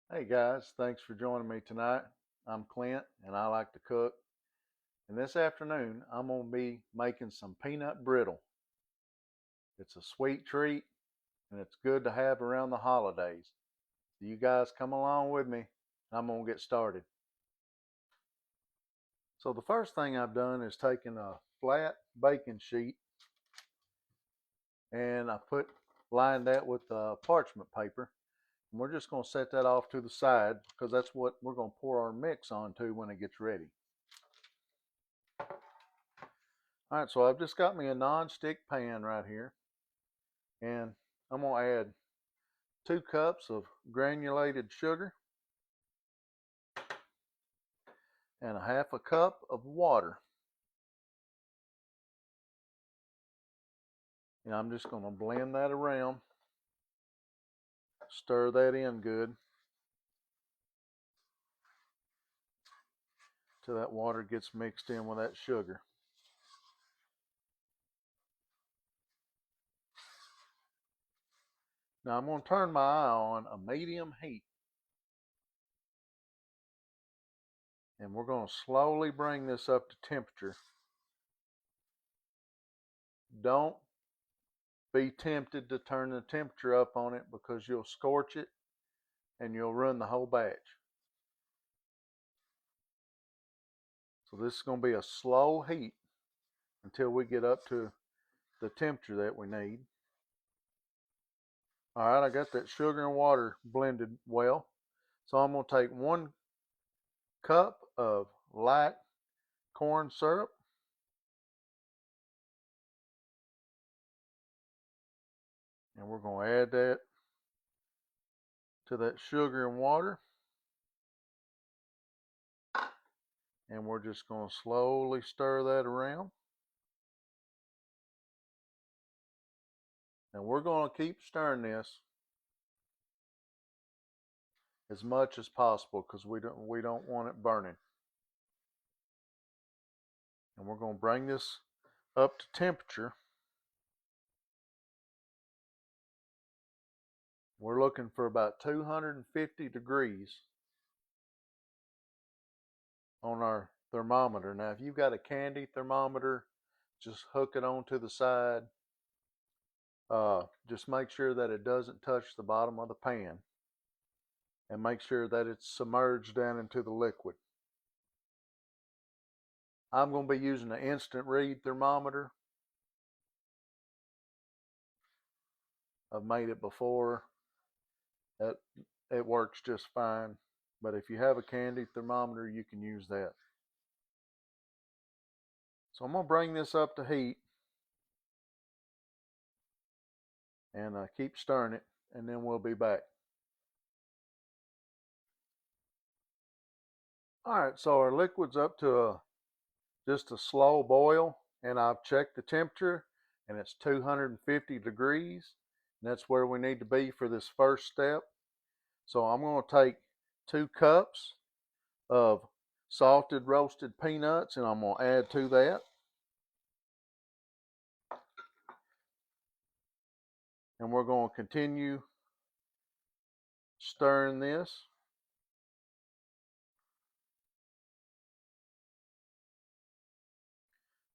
Hey guys, thanks for joining me tonight. I'm Clint and I like to cook. And this afternoon I'm going to be making some peanut brittle. It's a sweet treat and it's good to have around the holidays. So you guys come along with me. I'm going to get started. So the first thing I've done is taken a flat baking sheet and I lined that with parchment paper. And we're just going to set that off to the side because that's what we're going to pour our mix onto when it gets ready. All right, so I've just got me a non-stick pan right here, and I'm going to add 2 cups of granulated sugar and a half a cup of water. And I'm just going to blend that around, stir that in good till that water gets mixed in with that sugar. Now I'm going to turn my eye on a medium heat, and we're going to slowly bring this up to temperature. Don't be tempted to turn the temperature up on it because you'll scorch it and you'll ruin the whole batch. So this is going to be a slow heat until we get up to the temperature that we need. All right, I got that sugar and water blended well. So I'm going to take 1 cup of light corn syrup. And we're going to add that to that sugar and water. And we're just going to slowly stir that around. And we're going to keep stirring this as much as possible because we don't want it burning. And we're going to bring this up to temperature. We're looking for about 250 degrees on our thermometer. Now, if you've got a candy thermometer, just hook it onto the side. Just make sure that it doesn't touch the bottom of the pan, and make sure that it's submerged down into the liquid. I'm going to be using an instant read thermometer. I've made it before. It works just fine. But if you have a candy thermometer, you can use that. So I'm going to bring this up to heat and keep stirring it, and then we'll be back. All right, so our liquid's up to just a slow boil, and I've checked the temperature, and it's 250 degrees. And that's where we need to be for this first step. So I'm going to take 2 cups of salted roasted peanuts, and I'm going to add to that. And we're going to continue stirring this.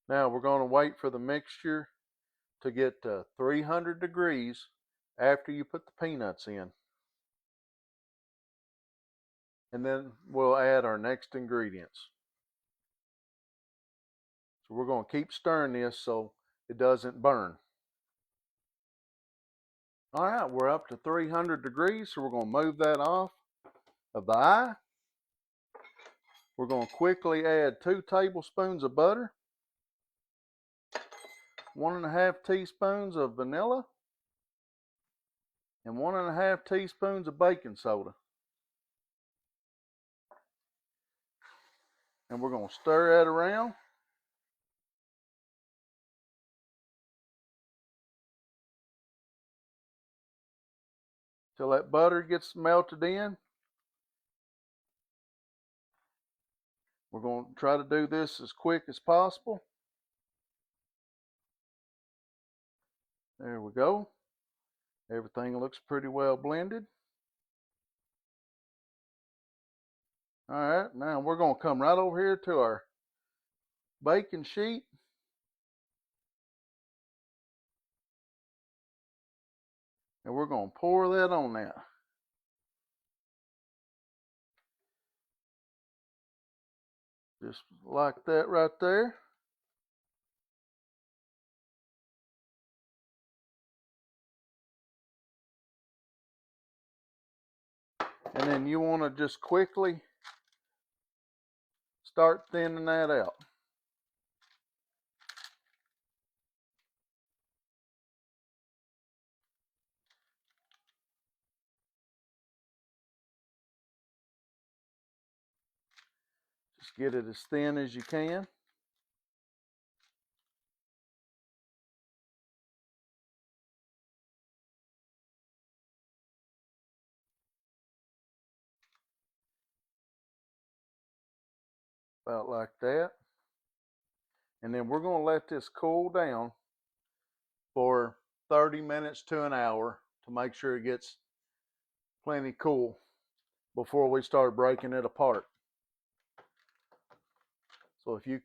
Now we're going to wait for the mixture to get to 300 degrees after you put the peanuts in. And then we'll add our next ingredients. So we're going to keep stirring this so it doesn't burn. All right, we're up to 300 degrees, so we're going to move that off of the eye. We're going to quickly add 2 tablespoons of butter, 1.5 teaspoons of vanilla, and 1.5 teaspoons of baking soda. And we're going to stir that around. Till that butter gets melted in. We're going to try to do this as quick as possible. There we go. Everything looks pretty well blended. All right, now we're going to come right over here to our baking sheet. And we're going to pour that on there. Just like that right there. And then you want to just quickly start thinning that out. Just get it as thin as you can. About like that. And then we're going to let this cool down for 30 minutes to an hour to make sure it gets plenty cool before we start breaking it apart. So if you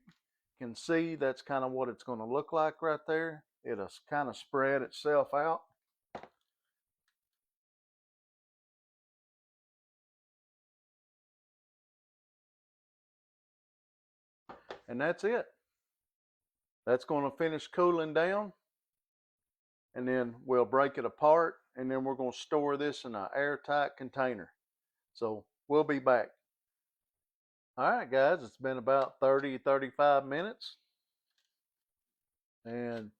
can see, that's kind of what it's going to look like right there. It'll kind of spread itself out. And that's it. That's going to finish cooling down. And then we'll break it apart. And then we're going to store this in an airtight container. So we'll be back. All right, guys, it's been about 35 minutes. And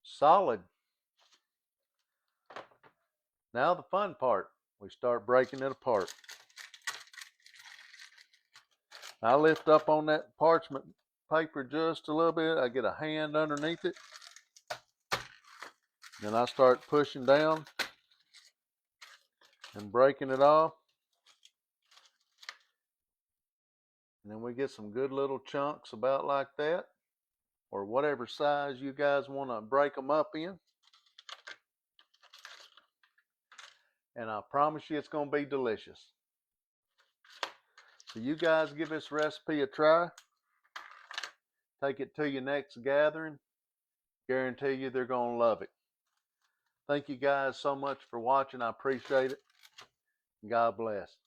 solid. Now the fun part. We start breaking it apart. I lift up on that parchment paper just a little bit. I get a hand underneath it. Then I start pushing down and breaking it off. And then we get some good little chunks about like that, or whatever size you guys want to break them up in. And I promise you it's going to be delicious. So you guys give this recipe a try. Take it to your next gathering. Guarantee you they're going to love it. Thank you guys so much for watching. I appreciate it. God bless.